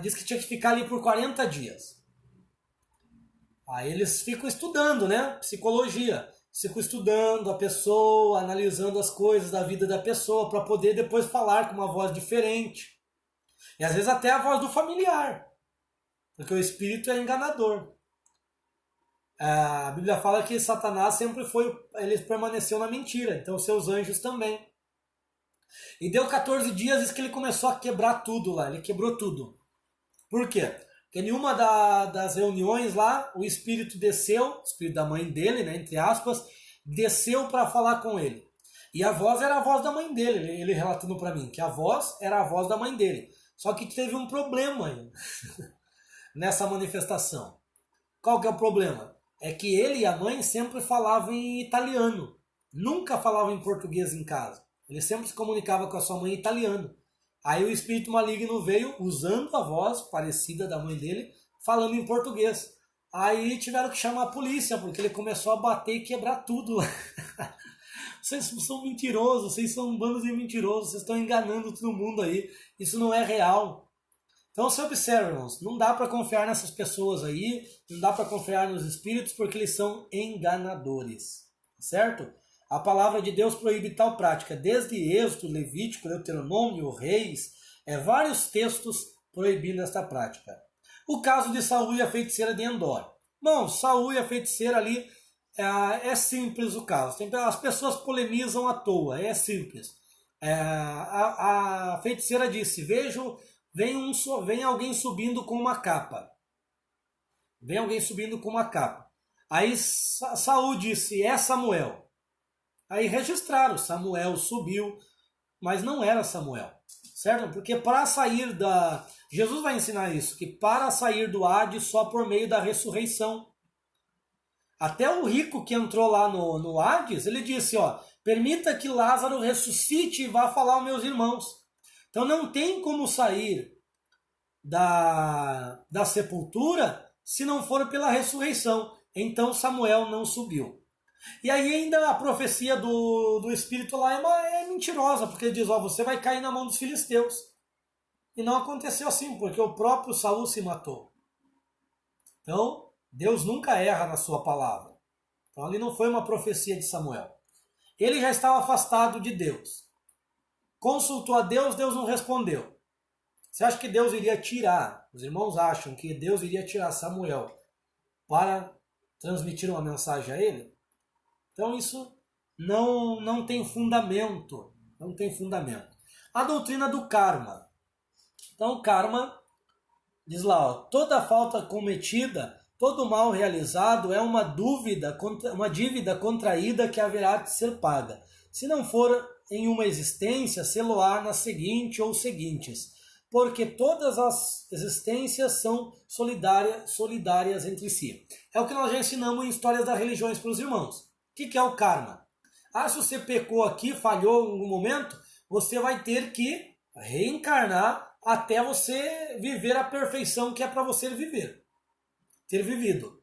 disse que tinha que ficar ali por 40 dias. Aí eles ficam estudando, né? Psicologia. Ficam estudando a pessoa, analisando as coisas da vida da pessoa para poder depois falar com uma voz diferente. E às vezes até a voz do familiar. Porque o espírito é enganador. A Bíblia fala que Satanás ele permaneceu na mentira, então seus anjos também. E deu 14 dias, diz que ele começou a quebrar tudo lá, ele quebrou tudo. Por quê? Porque em uma das reuniões lá, o espírito desceu, o espírito da mãe dele, né, entre aspas, desceu para falar com ele. E a voz era a voz da mãe dele, ele relatando para mim, que a voz era a voz da mãe dele. Só que teve um problema nessa manifestação. Qual que é o problema? É que ele e a mãe sempre falavam em italiano. Nunca falavam em português em casa. Ele sempre se comunicava com a sua mãe em italiano. Aí o espírito maligno veio usando a voz parecida da mãe dele, falando em português. Aí tiveram que chamar a polícia, porque ele começou a bater e quebrar tudo lá. Vocês são mentirosos, vocês são um bando de mentirosos, vocês estão enganando todo mundo aí. Isso não é real. Então você observa, irmãos, não dá para confiar nessas pessoas aí, não dá para confiar nos espíritos, porque eles são enganadores. Certo? A palavra de Deus proíbe tal prática, desde Êxodo, Levítico, Deuteronômio, Reis, vários textos proibindo esta prática. O caso de Saul e a feiticeira de Endor. Bom, Saul e a feiticeira ali, é simples o caso. As pessoas polemizam à toa, é simples. A feiticeira disse, vem alguém subindo com uma capa. Vem alguém subindo com uma capa. Aí Saul disse, é Samuel. Aí registraram, Samuel subiu, mas não era Samuel, certo? Porque para sair da... Jesus vai ensinar isso, que para sair do Hades só por meio da ressurreição. Até o rico que entrou lá no Hades, ele disse, ó, permita que Lázaro ressuscite e vá falar aos meus irmãos. Então não tem como sair da sepultura se não for pela ressurreição. Então Samuel não subiu. E aí ainda a profecia do Espírito lá é mentirosa, porque ele diz, ó, você vai cair na mão dos filisteus. E não aconteceu assim, porque o próprio Saul se matou. Então, Deus nunca erra na sua palavra. Então ali não foi uma profecia de Samuel. Ele já estava afastado de Deus. Consultou a Deus, Deus não respondeu. Você acha que Deus iria tirar? Os irmãos acham que Deus iria tirar Samuel para transmitir uma mensagem a ele? Então isso não tem fundamento. Não tem fundamento. A doutrina do karma. Então o karma diz lá, ó, toda falta cometida, todo mal realizado é uma dívida contraída que haverá de ser paga. Se não for em uma existência, sê-lo-á na seguinte ou seguintes. Porque todas as existências são solidárias entre si. É o que nós já ensinamos em Histórias das Religiões para os irmãos. O que é o karma? Se você pecou aqui, falhou em algum momento, você vai ter que reencarnar até você viver a perfeição que é para você ter vivido.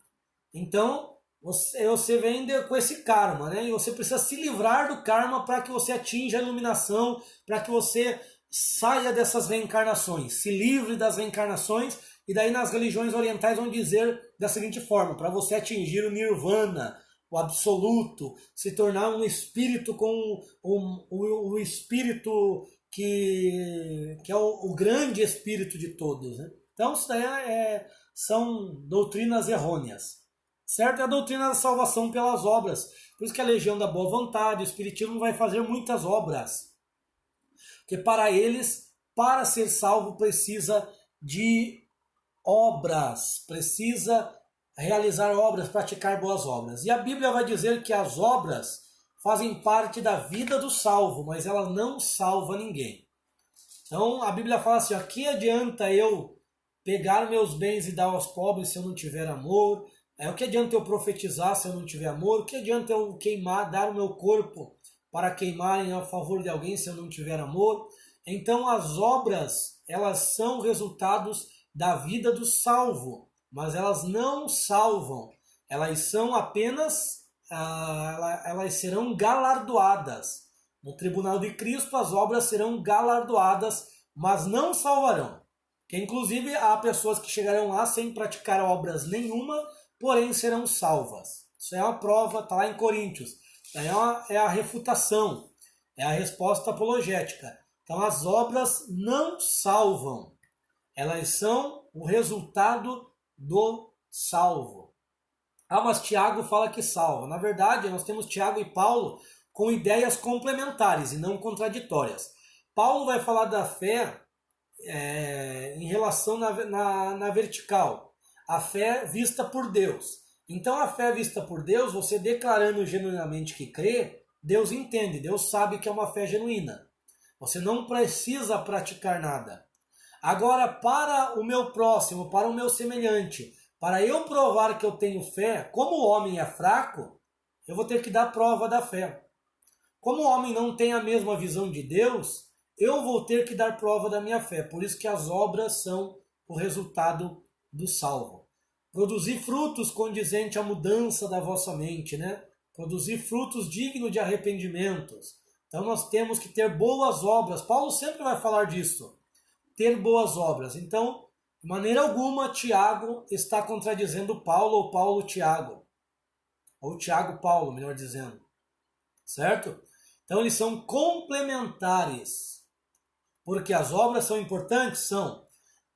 Então, você vem com esse karma, né? E você precisa se livrar do karma para que você atinja a iluminação, para que você saia dessas reencarnações, se livre das reencarnações, e daí nas religiões orientais vão dizer da seguinte forma, para você atingir o nirvana, o absoluto, se tornar um espírito com o espírito que é o grande espírito de todos, né? Então isso daí são doutrinas errôneas, certo? É a doutrina da salvação pelas obras, por isso que a legião da boa vontade, o espiritismo vai fazer muitas obras, porque para eles, para ser salvo, precisa de obras, precisa realizar obras, praticar boas obras. E a Bíblia vai dizer que as obras fazem parte da vida do salvo, mas ela não salva ninguém. Então a Bíblia fala assim, ó, que adianta eu pegar meus bens e dar aos pobres se eu não tiver amor? O que adianta eu profetizar se eu não tiver amor? O que adianta eu dar o meu corpo para queimarem a favor de alguém se eu não tiver amor? Então as obras, elas são resultados da vida do salvo, mas elas não salvam, elas são apenas, elas serão galardoadas. No tribunal de Cristo as obras serão galardoadas, mas não salvarão. Que inclusive há pessoas que chegarão lá sem praticar obras nenhuma, porém serão salvas. Isso é uma prova, está lá em Coríntios. É a refutação, é a resposta apologética. Então as obras não salvam, elas são o resultado do salvo. Mas Tiago fala que salva. Na verdade, nós temos Tiago e Paulo com ideias complementares e não contraditórias. Paulo vai falar da fé em relação na vertical, a fé vista por Deus. Então a fé vista por Deus, você declarando genuinamente que crê, Deus entende, Deus sabe que é uma fé genuína. Você não precisa praticar nada. Agora, para o meu próximo, para o meu semelhante, para eu provar que eu tenho fé, como o homem é fraco, eu vou ter que dar prova da fé. como o homem não tem a mesma visão de Deus, eu vou ter que dar prova da minha fé. Por isso que as obras são o resultado do salvo. Produzir frutos condizente à mudança da vossa mente, né? Produzir frutos dignos de arrependimentos. Então nós temos que ter boas obras. Paulo sempre vai falar disso. Ter boas obras. Então, de maneira alguma, Tiago está contradizendo Paulo ou Paulo Tiago. Ou Tiago Paulo, melhor dizendo. Certo? Então eles são complementares. Porque as obras são importantes? São.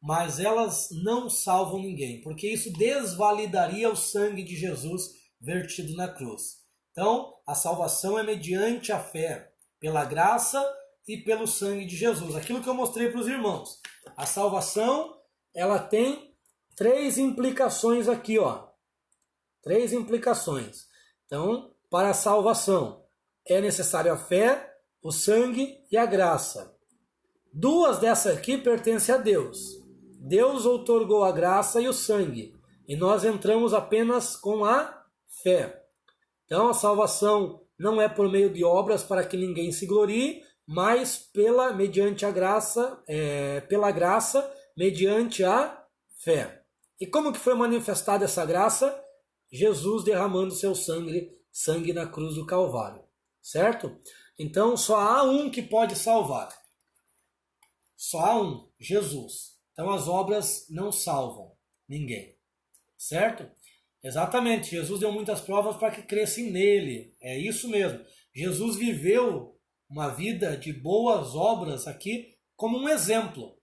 Mas elas não salvam ninguém. Porque isso desvalidaria o sangue de Jesus vertido na cruz. Então, a salvação é mediante a fé, pela graça e pelo sangue de Jesus. Aquilo que eu mostrei para os irmãos. A salvação, ela tem 3 implicações aqui, ó. 3 implicações. Então, para a salvação, é necessário a fé, o sangue e a graça. 2 dessas aqui pertencem a Deus. Deus outorgou a graça e o sangue. E nós entramos apenas com a fé. Então a salvação não é por meio de obras para que ninguém se glorie, mas mediante a graça, pela graça, mediante a fé. E como que foi manifestada essa graça? Jesus derramando seu sangue na cruz do Calvário, certo? Então só há um que pode salvar. Só há um, Jesus. Então as obras não salvam ninguém, certo? Exatamente, Jesus deu muitas provas para que crescem nele, é isso mesmo. Jesus viveu uma vida de boas obras aqui como um exemplo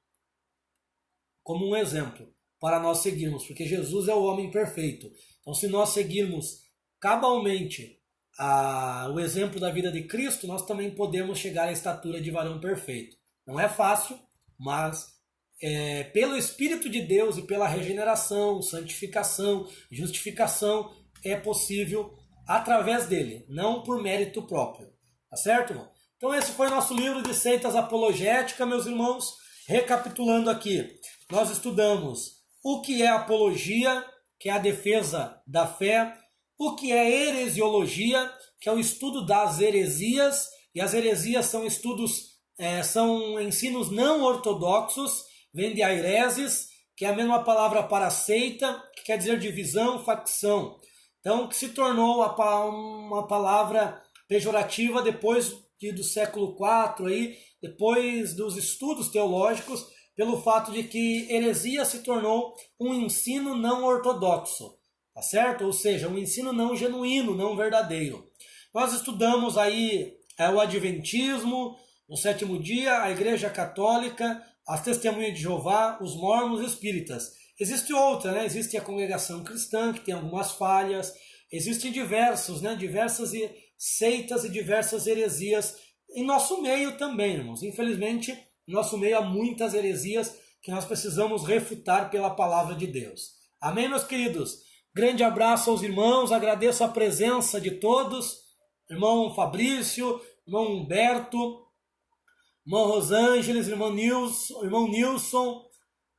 para nós seguirmos, porque Jesus é o homem perfeito. Então se nós seguirmos cabalmente o exemplo da vida de Cristo, nós também podemos chegar à estatura de varão perfeito. Não é fácil, mas pelo Espírito de Deus e pela regeneração, santificação, justificação, é possível através dele, não por mérito próprio. Tá certo, irmão? Então esse foi o nosso livro de seitas apologética, meus irmãos. Recapitulando aqui, nós estudamos o que é apologia, que é a defesa da fé, o que é heresiologia, que é o estudo das heresias, e as heresias são são ensinos não ortodoxos, vem de aireses, que é a mesma palavra para seita, que quer dizer divisão, facção. Então, que se tornou uma palavra pejorativa depois do século IV, aí, depois dos estudos teológicos, pelo fato de que heresia se tornou um ensino não ortodoxo, tá certo? Ou seja, um ensino não genuíno, não verdadeiro. Nós estudamos aí o Adventismo, o Sétimo Dia, a Igreja Católica, as Testemunhas de Jeová, os Mórmons e os Espíritas. Existe outra, né? Existe a Congregação Cristã, que tem algumas falhas. Existem diversas seitas e diversas heresias em nosso meio também, irmãos. Infelizmente, em nosso meio há muitas heresias que nós precisamos refutar pela palavra de Deus. Amém, meus queridos? Grande abraço aos irmãos, agradeço a presença de todos. Irmão Fabrício, irmão Humberto, irmã Rosângela, irmão Nilson,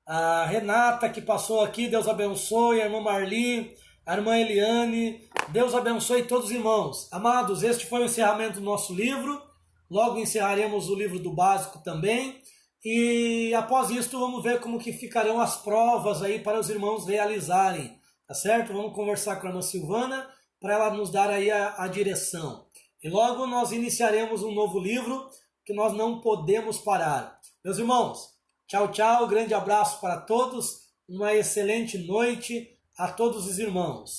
a Renata que passou aqui, Deus abençoe, a irmã Marli, a irmã Eliane, Deus abençoe todos os irmãos. Amados, este foi o encerramento do nosso livro, logo encerraremos o livro do básico também, e após isso vamos ver como que ficarão as provas aí para os irmãos realizarem, tá certo? Vamos conversar com a irmã Silvana, para ela nos dar aí a direção. E logo nós iniciaremos um novo livro, que nós não podemos parar. Meus irmãos, tchau, tchau, grande abraço para todos, uma excelente noite a todos os irmãos.